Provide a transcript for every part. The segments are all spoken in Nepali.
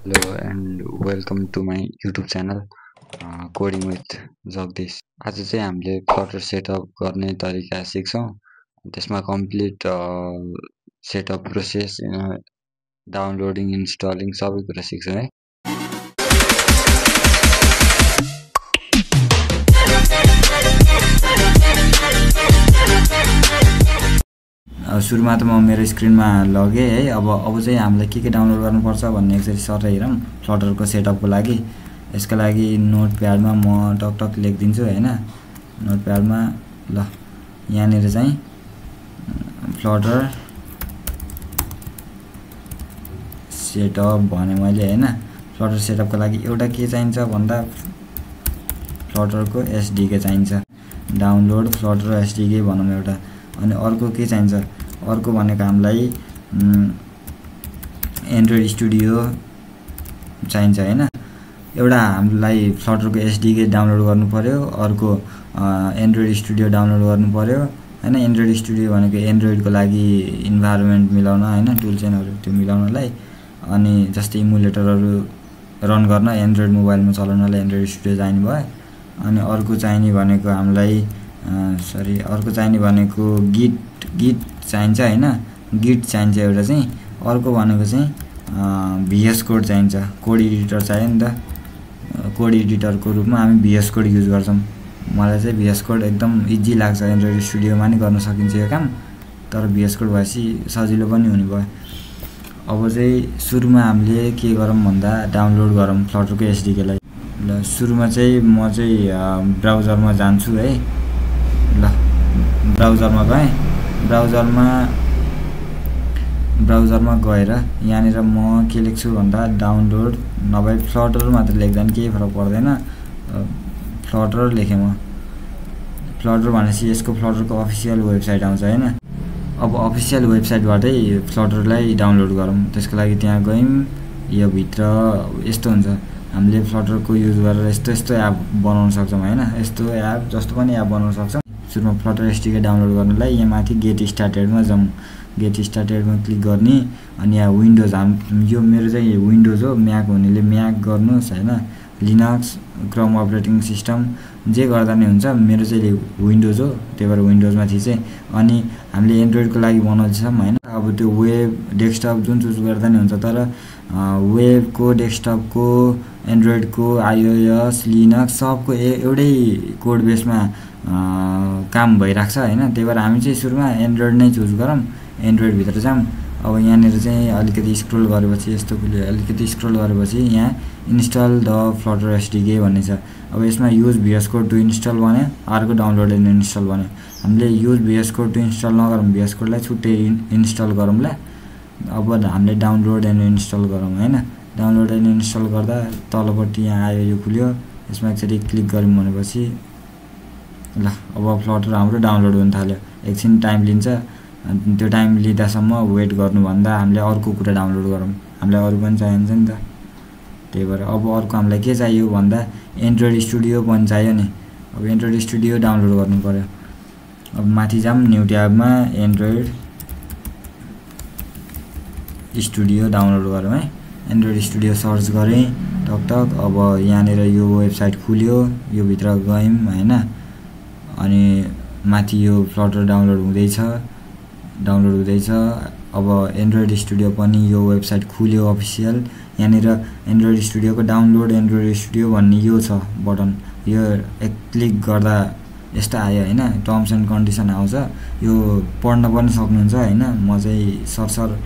Hello and welcome to my YouTube channel Coding with Jagdish। आज चाहिँ हामीले फ्लटर सेटअप गर्ने तरिका सिक्छौँ। त्यसमा complete setup process, downloading, installing सबै कुरा सिक्छौँ है। सुरुमा त म मेरो स्क्रिनमा लगेँ है। अब चाहिँ हामीलाई के डाउनलोड गर्नुपर्छ भन्ने एकचोटि सर हेरौँ फ्लटरको सेटअपको लागि। यसका लागि नोटप्याडमा म टक लेखिदिन्छु हैन। नोटप्याडमा ल यहाँनिर चाहिँ फ्लटर सेटअप भने मैले हैन। फ्लटर सेटअपको लागि एउटा के चाहिन्छ भन्दा फ्लटरको एसडीके चाहिन्छ। डाउनलोड फ्लटर एसडीके भनौँ एउटा। अनि अर्को के चाहिन्छ? अर्को भनेको हामीलाई एन्ड्रोइड स्टुडियो चाहिन्छ हैन। एउटा हामीलाई फ्लटरको एसडीके डाउनलोड गर्नु पर्यो, अर्को एन्ड्रोइड स्टुडियो डाउनलोड गर्नु पर्यो हैन। एन्ड्रोइड स्टुडियो भनेको एन्ड्रोइडको लागि इन्भाइरोमेन्ट मिलाउन हैन, टुल चेनहरु त्यो मिलाउनलाई। अनि जस्तै इमुलेटरहरु रन गर्न एन्ड्रोइड मोबाइलमा चलाउनलाई एन्ड्रोइड स्टुडियो चाहिने भयो। अनि अर्को चाहिने भनेको हामीलाई अर्को चाहिने भनेको गिट चाहिन्छ हैन। गिट चाहिन्छ एउटा चाहिँ। अर्को भनेको चाहिँ VS कोड चाहिन्छ। कोड एडिटर चाहियो नि त। कोड एडिटरको रूपमा हामी VS कोड युज गर्छौं। मलाई चाहिँ VS कोड एकदम इजी लाग्छ। एन्ड्रोइड स्टुडियोमा नि गर्न सकिन्छ यो काम, तर VS कोड भएपछि सजिलो पनि हुने भयो। अब चाहिँ सुरुमा हामीले के गरौँ भन्दा डाउनलोड गरौँ फ्लटरको एसडीके लाई। ल सुरुमा चाहिँ म चाहिँ ब्राउजरमा जान्छु है। ल ब्राउजरमा गएँ। ब्राउजरमा गएर यहाँनिर म के लेख्छु भन्दा डाउनलोड नभए फ्लटर मात्र लेख्दा नि केही फरक पर्दैन। फ्लटर लेखेँ म। फ्लटर भनेपछि यसको फ्लटरको अफिसियल वेबसाइट आउँछ हैन। अब अफिसियल वेबसाइटबाटै फ्लटरलाई डाउनलोड गरौँ। त्यसको लागि त्यहाँ गयौँ। यो भित्र यस्तो हुन्छ। हामीले फ्लटरको युज गरेर यस्तो एप बनाउन सक्छौं हैन। यस्तो एप जस्तो पनि एप बनाउन सक्छौं। सुरुमा फ्लटर एसडीके डाउनलोड गर्नलाई यहाँ माथि गेट स्टार्टेडमा जाउँ। गेट स्टार्टेडमा क्लिक गर्ने। अनि यहाँ विन्डोज यो मेरो चाहिँ विन्डोज हो। म्याक हुनेले म्याक गर्नुस् हैन। लिनक्स, क्रोम अपरेटिङ सिस्टम जे गर्दा नि हुन्छ। मेरो चाहिँ विन्डोज हो, त्यही भएर विन्डोजमा थिचेँ। अनि हामीले एन्ड्रोइडको लागि बनाउँछौं हैन। अब त्यो वेब डेस्कटप जुन चुज गर्दा नि हुन्छ, तर वेबको, डेस्कटपको, एन्ड्रोइडको, आइओएस, लिनक्स सबको एउटै कोड बेसमा काम भइराख्छ हैन। त्यही भएर हामी चाहिँ सुरुमा एन्ड्रोइड नै चुज गरौँ। एन्ड्रोइड भित्र जाउँ। अब यहाँनिर चाहिँ अलिकति स्क्रोल गरेपछि यस्तो खुल्यो। अलिकति स्क्रोल गरेपछि यहाँ इन्स्टल द फ्लटर एसडीके भन्ने छ। अब यसमा use VS code to install भन्यो, अर्को डाउनलोड एन्ड इन्स्टल भन्यो। हामीले use VS code to install नगरौँ, VS कोडलाई छुट्टै इन्स्टल गरौँला। अब हामीले डाउनलोड एन्ड इन्स्टल गरौँ हैन। डाउनलोड एन्ड इन्स्टल गर्दा तलपट्टि यहाँ आयो, यो खुल्यो। यसमा एकचोटि क्लिक गरौँ भनेपछि ल अब फ्लटर हाम्रो डाउनलोड हुन थाल्यो। एकछिन टाइम लिन्छ। त्यो टाइम लिँदासम्म वेट गर्नु भन्दा हामीले अर्को कुरा डाउनलोड गरौँ। हामीलाई अरु पनि चाहिन्छ नि त। त्यही भएर अब अर्को हामीलाई के चाहियो भन्दा एन्ड्रोइड स्टुडियो पनि चाहियो नि। अब एन्ड्रोइड स्टुडियो डाउनलोड गर्नु पर्यो। अब माथि जाम, न्यू ट्याबमा एन्ड्रोइड स्टुडियो डाउनलोड गरौँ है। एन्ड्रोइड स्टुडियो सर्च गरेँ टक। अब यहाँनिर यो वेबसाइट खुल्यो। यो भित्र गयौँ हैन। अनि माथि यो फ्लटर डाउनलोड हुँदैछ। अब एन्ड्रोइड स्टुडियो पनि यो वेबसाइट खुल्यो अफिसियल। यहाँनिर एन्ड्रोइड स्टुडियोको डाउनलोड एन्ड्रोइड स्टुडियो भन्ने यो छ बटन। यो एक क्लिक गर्दा यस्तो आयो हैन। टर्म्स एन्ड कन्डिसन आउँछ। यो पढ्न पनि सक्नुहुन्छ हैन। म चाहिँ सरसर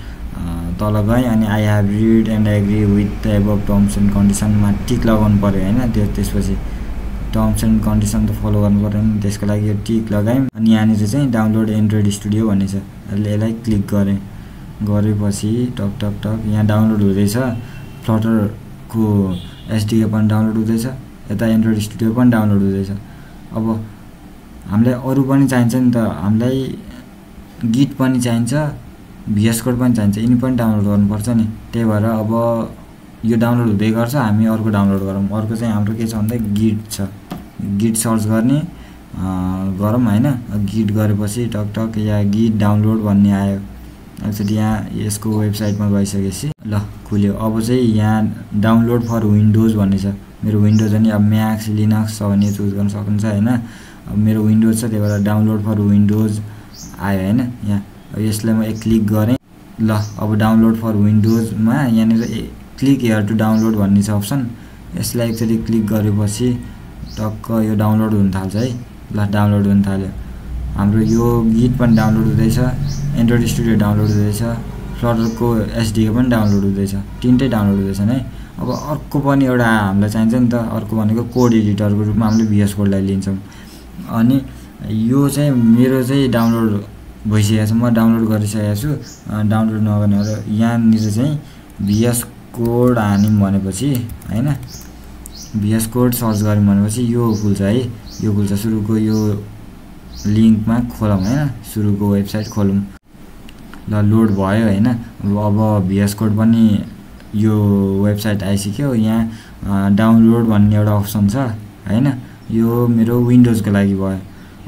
तल गएँ। अनि I have read and agree with the above terms and कन्डिसनमा टिक लगाउनु पर्यो हैन। त्यसपछि टर्म्स एन्ड कन्डिसन त फलो गर्नु पर्यो नि, त्यसको लागि यो टिक लगायौँ। अनि यहाँनिर चाहिँ डाउनलोड एन्ड्रोइड स्टुडियो भन्ने छ। यसलाई क्लिक गरेपछि टक यहाँ डाउनलोड हुँदैछ। फ्लटरको एसडीके पनि डाउनलोड हुँदैछ। यता एन्ड्रोइड स्टुडियो पनि डाउनलोड हुँदैछ। अब हामीलाई अरु पनि चाहिन्छ नि त। हामीलाई गिट पनि चाहिन्छ, VS कोड पनि चाहिन्छ। यिनी पनि डाउनलोड गर्नुपर्छ नि। त्यही भएर अब यो डाउनलोड हुँदै गर्छ, हामी अर्को डाउनलोड गरौँ। अर्को चाहिँ हाम्रो के छ भन्दा गिट छ। गिट सर्च गर्ने गरौँ हैन। गिट गरेपछि टक यहाँ गिट डाउनलोड भन्ने आयो। एकचोटि यहाँ यसको वेबसाइटमा गइसकेपछि ल खुल्यो। अब चाहिँ यहाँ डाउनलोड फर विन्डोज भन्ने छ। मेरो विन्डोज अनि अब म्याक्स लिनक्स छ भने चुज गर्न सक्नुहुन्छ हैन। अब मेरो विन्डोज छ त्यही भएर डाउनलोड फर विन्डोज आयो हैन। यहाँ यसलाई म एक क्लिक गरेँ। ल अब डाउनलोड फर विन्डोजमा यहाँनिर क्लिक हियर टु डाउनलोड भन्ने छ अप्सन। यसलाई एकचोटि क्लिक गरेपछि टक्क यो डाउनलोड हुन थाल्छ है। ल डाउनलोड हुन थाल्यो। हाम्रो यो गिट पनि डाउनलोड हुँदैछ, एन्ड्रोइड स्टुडियो डाउनलोड हुँदैछ, फ्लटरको एसडीके पनि डाउनलोड हुँदैछ। तीनटै डाउनलोड हुँदैछन् है। अब अर्को पनि एउटा हामीलाई चाहिन्छ नि त, अर्को भनेको कोड एडिटरको रूपमा हामीले VS कोडलाई लिन्छौँ। अनि यो चाहिँ मेरो चाहिँ डाउनलोड भइसकेको छ, म डाउनलोड गरिसकेको छु। डाउनलोड नगर्ने हो र यहाँनिर चाहिँ VS कोड हान्यौँ भनेपछि हैन, VS कोड सर्च गऱ्यौँ भनेपछि यो खुल्छ है। यो खुल्छ। सुरुको यो लिङ्कमा खोलौँ हैन, सुरुको वेबसाइट खोलौँ। ल लोड भयो हैन। अब VS कोड पनि यो वेबसाइट आइसक्यो। यहाँ डाउनलोड भन्ने एउटा अप्सन छ हैन। यो मेरो विन्डोजको लागि भयो।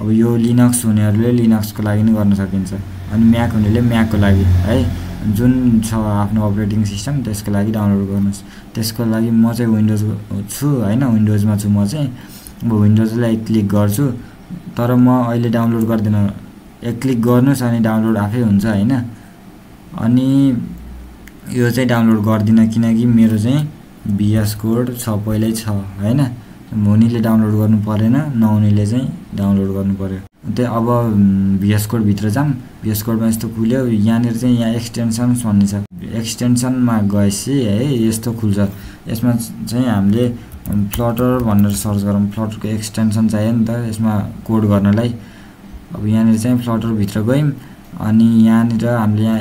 अब यो लिनक्स हुनेहरूले लिनक्सको लागि नै गर्न सकिन्छ, अनि म्याक हुनेले म्याकको लागि है। जुन छ आफ्नो अपरेटिङ सिस्टम त्यसको लागि डाउनलोड गर्नुहोस्। त्यसको लागि म चाहिँ विन्डोज छु हैन, विन्डोजमा छु म चाहिँ। अब विन्डोजलाई क्लिक गर्छु, तर म अहिले डाउनलोड गर्दिन। एक क्लिक गर्नुस् अनि डाउनलोड आफै हुन्छ हैन। अनि यो चाहिँ डाउनलोड गर्दिन किनकि मेरो चाहिँ VS कोड छ पहिल्यै छ हैन। हुनेले डाउनलोड गर्नु परेन, नहुनेले चाहिँ डाउनलोड गर्नु पर्यो। त्यही अब VS कोड भित्र जाम। VS कोडमा यस्तो खुल्यो। यहाँनिर चाहिँ यहाँ एक्सटेन्सन्स भन्ने छ। एक्सटेन्सनमा गएपछि है यस्तो खुल्छ। यसमा चाहिँ हामीले फ्लटर भनेर सर्च गरौँ। फ्लटरको एक्सटेन्सन चाहियो नि त यसमा कोड गर्नलाई। अब यहाँनिर चाहिँ फ्लटर भित्र गयौँ अनि यहाँनिर हामीले यहाँ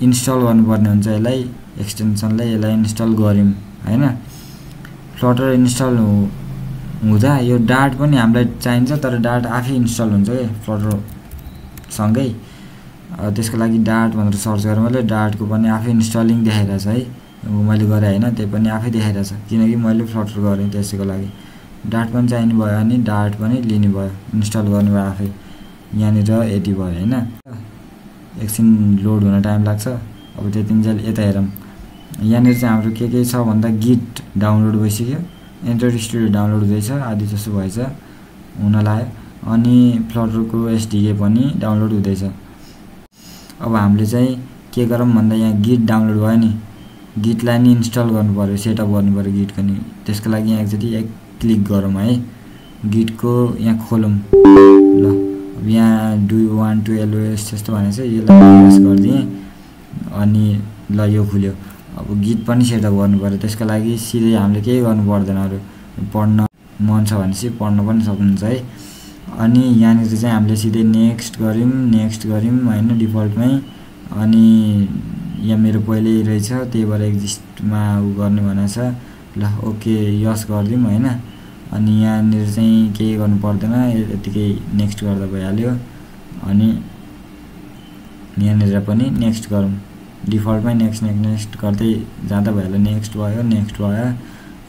इन्स्टल गर्नुपर्ने हुन्छ यसलाई, एक्सटेन्सनलाई। यसलाई इन्स्टल गऱ्यौँ हैन। फ्लटर इन्स्टल हुँदा यो डार्ट पनि हामीलाई चाहिन्छ, तर डार्ट आफै इन्स्टल हुन्छ के फ्लटर सँगै। त्यसको लागि डार्ट भनेर सर्च गरेँ मैले। डार्टको पनि आफै इन्स्टलिङ देखाइरहेछ है। मैले गरेँ हैन, त्यही पनि आफै देखाइरहेछ किनकि मैले फ्लटर गरेँ। त्यसको लागि डार्ट पनि चाहिने भयो अनि डार्ट पनि लिने भयो, इन्स्टल गर्ने भयो आफै। यहाँनिर यति भयो हैन। एकछिन लोड हुन टाइम लाग्छ। अब त्यतिन्जेल यता हेरौँ। यहाँनिर चाहिँ हाम्रो के छ भन्दा गिट डाउनलोड भइसक्यो, एन्ड्रोइड स्टुडियो डाउनलोड हुँदैछ, आदि जसो भएछ हुन लाग्यो। अनि फ्लटरको एसडीके पनि डाउनलोड हुँदैछ। अब हामीले चाहिँ के गरौँ भन्दा यहाँ गिट डाउनलोड भयो नि, गिटलाई नि इन्स्टल गर्नु पर्यो, सेटअप गर्नु पर्यो गिटको नि। त्यसको लागि यहाँ एकचोटि एक क्लिक गरौँ है। गिटको यहाँ खोलौँ। ल अब यहाँ do you want to allow त्यस्तो भनेको छ, यसलाई एस गरिदिएँ अनि ल यो खुल्यो। अब गिट पनि सेटअप गर्नु पर्यो। त्यसको लागि सिधै हामीले केही गर्नु पर्दैन। अरू पढ्न मन छ भनेपछि पढ्न पनि सक्नुहुन्छ है। अनि यहाँनिर चाहिँ हामीले सिधै नेक्स्ट गऱ्यौँ हैन डिफल्टमै। अनि यहाँ मेरो पहिल्यै रहेछ त्यही भएर एक्जिस्टमा उ गर्ने भनेको छ। ल ओके यस गरिदिउँ हैन। अनि यहाँनिर चाहिँ केही गर्नु पर्दैन, यतिकै नेक्स्ट गर्दा भइहाल्यो। अनि यहाँनिर पनि नेक्स्ट गरौँ। डिफल्टमै नेक्स्ट गर्दै जाँदा भइहाल्यो। नेक्स्ट भयो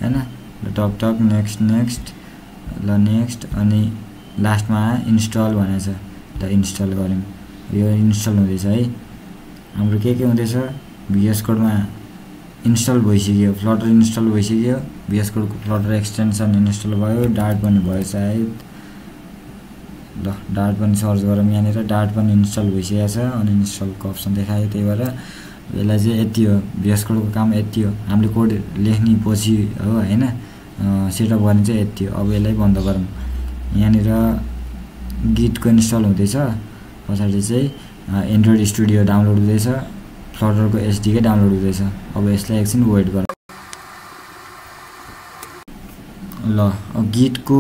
हैन। ल टक नेक्स्ट ल नेक्स्ट। अनि लास्टमा इन्स्टल भनेको छ। ल इन्स्टल गऱ्यौँ। यो इन्स्टल हुँदैछ है। हाम्रो के हुँदैछ VS कोडमा इन्स्टल भइसक्यो, फ्लटर इन्स्टल भइसक्यो, VS कोडको फ्लटर एक्सटेन्सन इन्स्टल भयो, डार्ट पनि भयो सायद। ल डार्ट पनि सर्च गरौँ। यहाँनिर डार्ट पनि इन्स्टल भइसकेको छ, अनइन्स्टलको अप्सन देखायो। त्यही भएर यसलाई चाहिँ यति हो, VS कोडको काम यति हो। हामीले कोड लेख्ने पछि हो हैन, सेटअप गर्ने चाहिँ यति हो। अब यसलाई बन्द गरौँ। यहाँनिर गिटको इन्स्टल हुँदैछ, पछाडि चाहिँ एन्ड्रोइड स्टुडियो डाउनलोड हुँदैछ, फ्लटरको एसडीके डाउनलोड हुँदैछ। अब यसलाई एकछिन वेट गरौँ। ल अब गिटको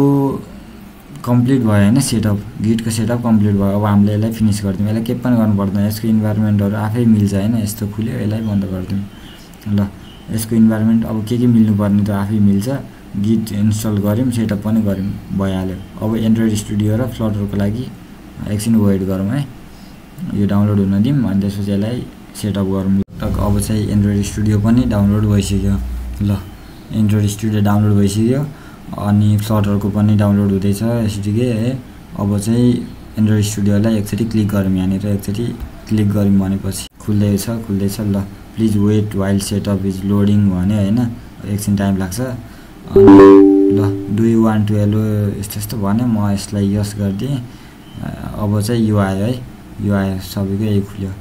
कम्प्लिट भयो हैन, सेटअप गिटको सेटअप कम्प्लिट भयो। अब हामीले यसलाई फिनिस गरिदिउँ। यसलाई के पनि गर्नु पर्दैन, यसको इन्भाइरोमेन्टहरु आफै मिल्छ हैन। यस्तो खुल्यो, यसलाई बन्द गरिदिउँ। ल यसको इन्भाइरोमेन्ट अब के मिल्नु पर्ने त आफै मिल्छ। गिट इन्स्टल गर्यौँ, सेटअप पनि गर्यौँ, भइहाल्यो। अब एन्ड्रोइड स्टुडियो र फ्लटरको लागि एकछिन वेट गरौँ है। यो डाउनलोड हुन दिउँ अनि त्यसपछि यसलाई सेटअप गरौँ। अब चाहिँ एन्ड्रोइड स्टुडियो पनि डाउनलोड भइसक्यो। ल एन्ड्रोइड स्टुडियो डाउनलोड भइसक्यो अनि फ्लटरको पनि डाउनलोड हुँदैछ एसडीके है। अब चाहिँ एन्ड्रोइड स्टुडियोलाई एकचोटि क्लिक गरौँ। यहाँनिर एकचोटि क्लिक गऱ्यौँ भनेपछि खुल्दैछ ल please wait while setup is loading भन्यो हैन एकछिन टाइम लाग्छ ल do you want to allow यस्तो भन्यो म यसलाई यस गर्दिएँ अब चाहिँ यो आयो है यो आयो सबैको यही खुल्यो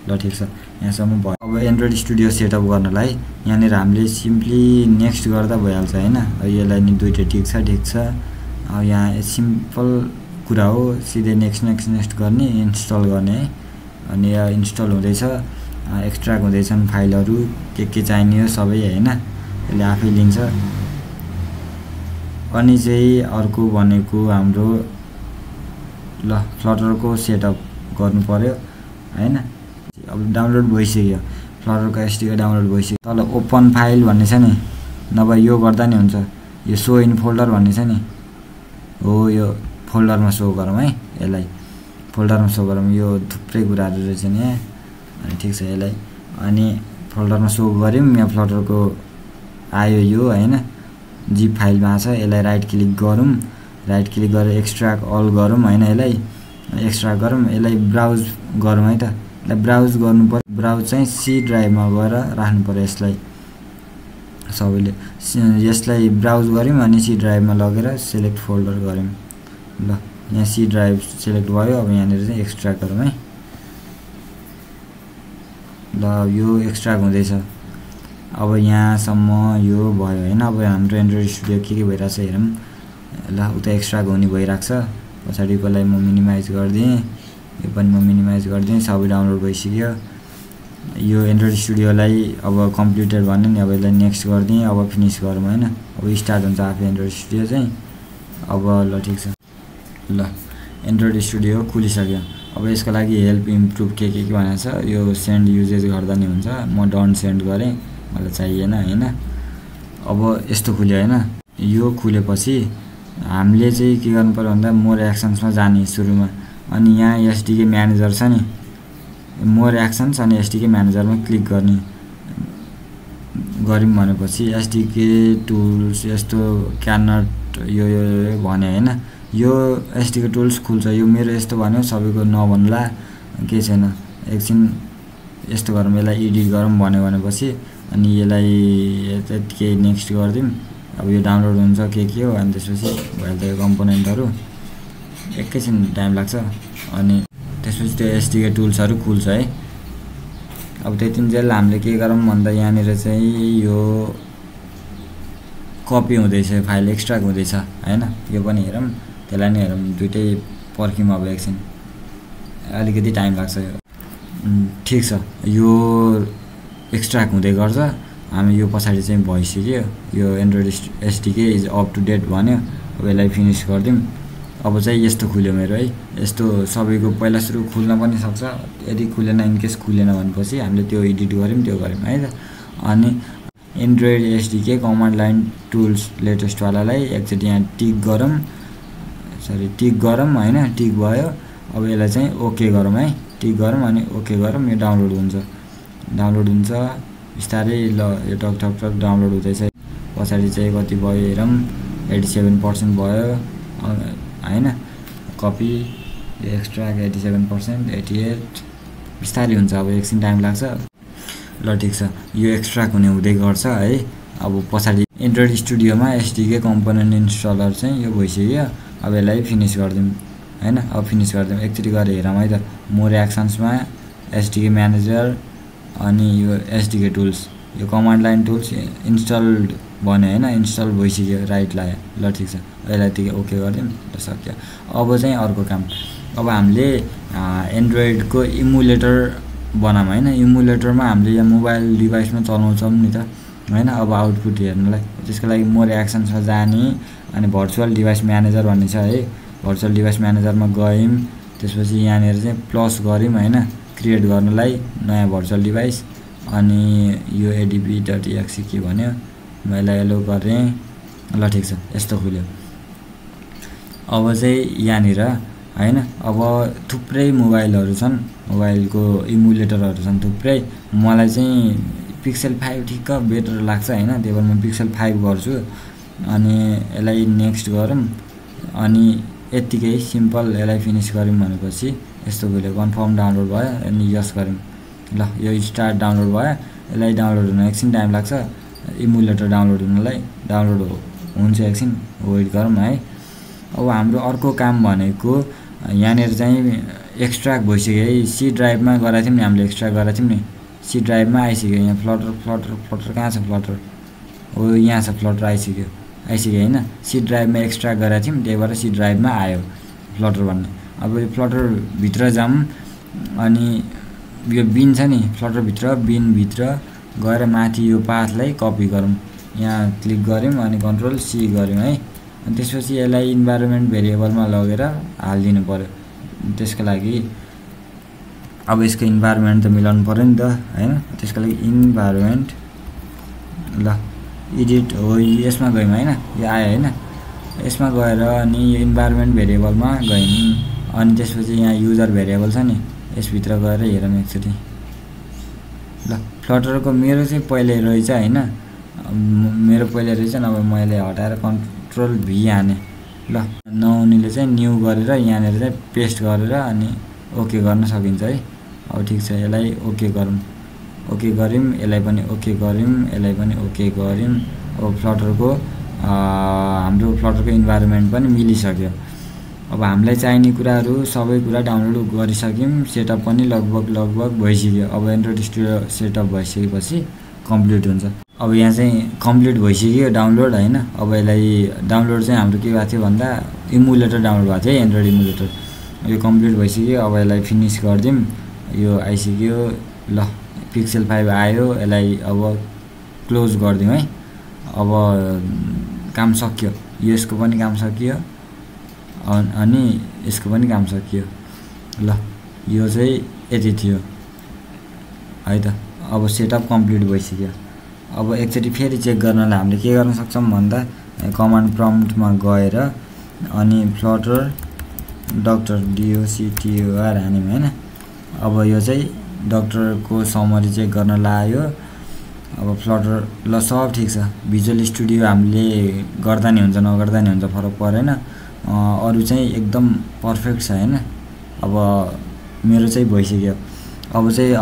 ल ठिक छ यहाँसम्म भयो अब एन्ड्रोइड स्टुडियो सेटअप गर्नलाई यहाँनिर हामीले सिम्पली नेक्स्ट गर्दा भइहाल्छ हैन यसलाई नि दुईटा ठिक छ अब यहाँ सिम्पल कुरा हो सिधै नेक्स्ट गर्ने इन्स्टल गर्ने है अनि यहाँ इन्स्टल हुँदैछ एक्सट्र्याक्ट हुँदैछन् फाइलहरू के चाहिने हो सबै हैन यसले आफै लिन्छ अनि चाहिँ अर्को भनेको हाम्रो ल फ्लटरको सेटअप गर्नु पर्यो हैन अब डाउनलोड भइसक्यो फ्लटरको एसटीके डाउनलोड भइसक्यो तल ओपन फाइल भन्ने छ नि नभए यो गर्दा नि हुन्छ यो सो इन फोल्डर भन्ने छ नि हो यो फोल्डरमा सो गरौँ है यसलाई फोल्डरमा सो गरौँ यो थुप्रै कुराहरू रहेछ नि अनि ठिक छ यसलाई अनि फोल्डरमा सो गर्यौँ यहाँ फ्लटरको आयो यो हैन जिप फाइलमा छ यसलाई राइट क्लिक गरौँ राइट क्लिक गरेर एक्सट्र्याक्ट अल गरौँ हैन यसलाई एक्सट्र्याक्ट गरौँ यसलाई ब्राउज गरौँ है त यसलाई ब्राउज गर्नु पर्यो ब्राउज चाहिँ सी ड्राइभमा गएर राख्नु पर्यो यसलाई सबैले यसलाई ब्राउज गऱ्यौँ अनि सी ड्राइभमा लगेर सिलेक्ट फोल्डर गऱ्यौँ ल यहाँ सी ड्राइभ सिलेक्ट भयो अब यहाँनिर चाहिँ एक्सट्र्याक्ट गरौँ है ल यो एक्सट्र्याक्ट हुँदैछ अब यहाँसम्म यो भयो हैन अब हाम्रो एन्ड्रोइड स्टुडियो के भइरहेछ हेरौँ ल उता एक्सट्र्याक्ट हुने भइरहेको छ पछाडिकोलाई म मिनिमाइज गरिदिएँ यो पनि म मिनिमाइज गरिदिएँ सबै डाउनलोड भइसक्यो यो एन्ड्रोइड स्टुडियोलाई अब कम्प्लिटेड भन्यो नि अब यसलाई नेक्स्ट गरिदिएँ अब फिनिस गरौँ हैन अब स्टार्ट हुन्छ आफै एन्ड्रोइड स्टुडियो चाहिँ अब ल ठिक छ ल एन्ड्रोइड स्टुडियो खुलिसक्यो अब यसको लागि हेल्प इम्प्रुभ के भनेको छ यो सेन्ड युजेज गर्दा नि हुन्छ म डन्ट सेन्ड गरेँ मलाई चाहिएन हैन अब यस्तो खुल्यो हैन यो खुलेपछि हामीले चाहिँ के गर्नु पर्यो भन्दा मोर एक्सन्समा जाने सुरुमा अनि यहाँ एसडीके म्यानेजर छ नि मोर एक्सन्स अनि एसडीके म्यानेजरमा क्लिक गर्ने गर्यौँ भनेपछि एसडीके टुल्स यस्तो क्यानट यो भन्यो हैन यो एसडीके टुल्स खुल्छ यो मेरो यस्तो भन्यो सबैको नभन्ला के छैन एकछिन यस्तो गरौँ यसलाई एडिट गरौँ भनेपछि अनि यसलाई त्यतिकै नेक्स्ट गरिदिउँ अब यो डाउनलोड हुन्छ के हो अनि त्यसपछि भइहाल्छ यो कम्पोनेन्टहरू एकैछिन टाइम लाग्छ अनि त्यसपछि त्यो एसडीके टुल्सहरू खुल्छ है अब त्यतिन्जेल हामीले के गरौँ भन्दा यहाँनिर चाहिँ यो कपी हुँदैछ फाइल एक्सट्र्याक्ट हुँदैछ हैन यो पनि हेरौँ त्यसलाई नै हेरौँ दुइटै पर्खौँ अब एकछिन अलिकति टाइम लाग्छ यो ठिक छ यो एक्सट्र्याक्ट हुँदै गर्छ हामी यो पछाडि चाहिँ भइसक्यो यो Android SDK is up to date भन्यो अब यसलाई फिनिस गरिदिउँ अब चाहिँ यस्तो खुल्यो मेरो है यस्तो सबैको पहिला सुरु खुल्न पनि सक्छ यदि खुलेन इनकेस खुलेन भनेपछि हामीले त्यो एडिट गऱ्यौँ त्यो गऱ्यौँ है त अनि android SDK command line tools लेटेस्टवालालाई एकचोटि यहाँ टिक गरौँ हैन टिक भयो अब यसलाई चाहिँ ओके गरौँ है टिक गरौँ अनि ओके गरौँ यो डाउनलोड हुन्छ बिस्तारै ल यो टक डाउनलोड हुँदैछ पछाडि चाहिँ कति भयो हेरौँ 87% भयो हैन कपी एक्सट्र्याक्ट 87% 88 बिस्तारै हुन्छ अब एकछिन टाइम लाग्छ ल ठिक छ यो एक्सट्र्याक्ट हुँदै गर्छ है अब पछाडि एन्ड्रोइड स्टुडियोमा एसडीके कम्पोनेन्ट इन्स्टलर चाहिँ यो भइसक्यो अब यसलाई फिनिस गरिदिउँ हैन अब फिनिस गरिदिउँ एकचोटि गरेर हेरौँ है त मोर एक्सन्समा एसडीके म्यानेजर अनि यो एसडीके टुल्स यो कमान्ड लाइन टुल्स इन्स्टल्ड भन्यो हैन इन्स्टल भइसक्यो राइट लाग्यो ल ठिक छ यसलाई त्यही ओके गरिदिउँ ल सक्यो अब चाहिँ अर्को काम अब हामीले एन्ड्रोइडको इमुलेटर बनाऊँ हैन इमुलेटरमा हामीले यहाँ मोबाइल डिभाइसमा चलाउँछौँ नि त हैन अब आउटपुट हेर्नलाई त्यसको लागि मोर एक्सन्समा जाने अनि भर्चुअल डिभाइस म्यानेजर भन्ने छ है भर्चुअल डिभाइस म्यानेजरमा गयौँ त्यसपछि यहाँनिर चाहिँ प्लस गऱ्यौँ हैन क्रिएट गर्नलाई नयाँ भर्चुअल डिभाइस अनि यो adb.exe के भन्यो मैले एलो गरेँ ल ठिक छ यस्तो खुल्यो अब चाहिँ यहाँनिर हैन अब थुप्रै मोबाइलहरू छन् मोबाइलको इमुलेटरहरू छन् थुप्रै मलाई चाहिँ पिक्सेल 5 ठिक्क बेटर लाग्छ हैन त्यही भएर म पिक्सेल 5 गर्छु अनि यसलाई नेक्स्ट गरौँ अनि यतिकै सिम्पल यसलाई फिनिस गरौँ भनेपछि यस्तो खुल्यो कन्फर्म डाउनलोड भयो अनि यस गरौँ ल यो स्टार्ट डाउनलोड भयो यसलाई डाउनलोड हुन एकछिन टाइम लाग्छ इमुलेटर डाउनलोड हुनलाई डाउनलोड हुन्छ एकछिन वेट गरौँ है अब हाम्रो अर्को काम भनेको यहाँनिर चाहिँ एक्सट्र्याक्ट भइसक्यो है सी ड्राइभमा गराएको थियौँ नि हामीले एक्सट्र्याक्ट गराएको थियौँ नि सी ड्राइभमा आइसक्यो यहाँ फ्लटर कहाँ छ फ्लटर हो यहाँ छ फ्लटर आइसक्यो हैन सी ड्राइभमा एक्सट्र्याक्ट गराएको थियौँ त्यही भएर सी ड्राइभमा आयो फ्लटर भन्ने अब यो फ्लटर भित्र जाऊँ अनि यो बिन छ नि फ्लटर भित्र बिनभित्र गएर माथि यो पाथलाई कपी गरौँ यहाँ क्लिक गऱ्यौँ अनि कन्ट्रोल सी गऱ्यौँ है अनि त्यसपछि यसलाई इन्भाइरोमेन्ट भेरिएबलमा लगेर हालिदिनु पर्यो त्यसको लागि अब यसको इन्भाइरोमेन्ट त मिलाउनु पर्यो नि त हैन त्यसको लागि इन्भाइरोमेन्ट ल एडिट हो यसमा गयौँ हैन यो आयो हैन यसमा गएर अनि यो इन्भाइरोमेन्ट भेरिएबलमा गयौँ अनि त्यसपछि यहाँ युजर भेरिएबल छ नि यसभित्र गएर हेरौँ एकचोटि ल फ्लटरको मेरो चाहिँ पहिले रहेछ हैन मेरो पहिले रहेछ नभए मैले हटाएर कन्ट्रोल भी हाने ल नहुनेले चाहिँ न्यू गरेर यहाँनिर चाहिँ पेस्ट गरेर अनि ओके गर्न सकिन्छ है अब ठिक छ यसलाई ओके गरौँ ओके गऱ्यौँ यसलाई पनि ओके गऱ्यौँ यसलाई पनि ओके गऱ्यौँ अब फ्लटरको हाम्रो फ्लटरको इन्भाइरोमेन्ट पनि मिलिसक्यो अब हामीलाई चाहिने कुराहरू सबै कुरा डाउनलोड गरिसक्यौँ सेटअप पनि लगभग भइसक्यो अब एन्ड्रोइड स्टुडियो सेटअप भइसकेपछि कम्प्लिट हुन्छ अब यहाँ चाहिँ कम्प्लिट भइसक्यो डाउनलोड हैन अब यसलाई डाउनलोड चाहिँ हाम्रो के भएको थियो भन्दा इमुलेटर डाउनलोड भएको थियो एन्ड्रोइड इमुलेटर यो कम्प्लिट भइसक्यो अब यसलाई फिनिश गरिदिउँ यो आइसक्यो ल पिक्सेल 5 आयो यसलाई अब क्लोज गरिदिउँ है अब काम सकियो यसको पनि काम सकियो अनि यसको पनि काम सकियो ल यो चाहिँ यति थियो है त अब सेटअप कम्प्लिट भइसक्यो अब एकचोटि फेरि चेक गर्नलाई हामीले के गर्न सक्छौँ भन्दा कमान्ड प्रम्प्टमा गएर अनि फ्लटर डक्टर DOCTOR हान्यौँ हैन अब यो चाहिँ डक्टरको समरी चेक गर्न लाग्यो अब फ्लटर ल सब ठिक छ भिजुअल स्टुडियो हामीले गर्दा नि हुन्छ नगर्दा नि हुन्छ फरक परेन अरु चाहिँ एकदम पर्फेक्ट छ हैन अब मेरो चाहिँ भइसक्यो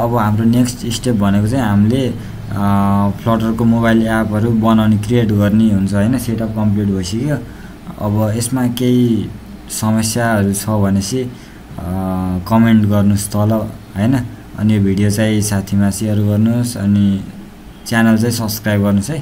अब हाम्रो नेक्स्ट स्टेप भनेको चाहिँ हामीले फ्लटरको मोबाइल एपहरु बनाउने क्रिएट गर्ने हुन्छ हैन सेटअप कम्प्लिट भइसक्यो अब यसमा केही समस्याहरु छ भनेसी कमेन्ट गर्नुस् तल हैन अनि यो भिडियो चाहिँ साथीमा शेयर गर्नुस् अनि च्यानल चाहिँ सब्स्क्राइब गर्नुस् है।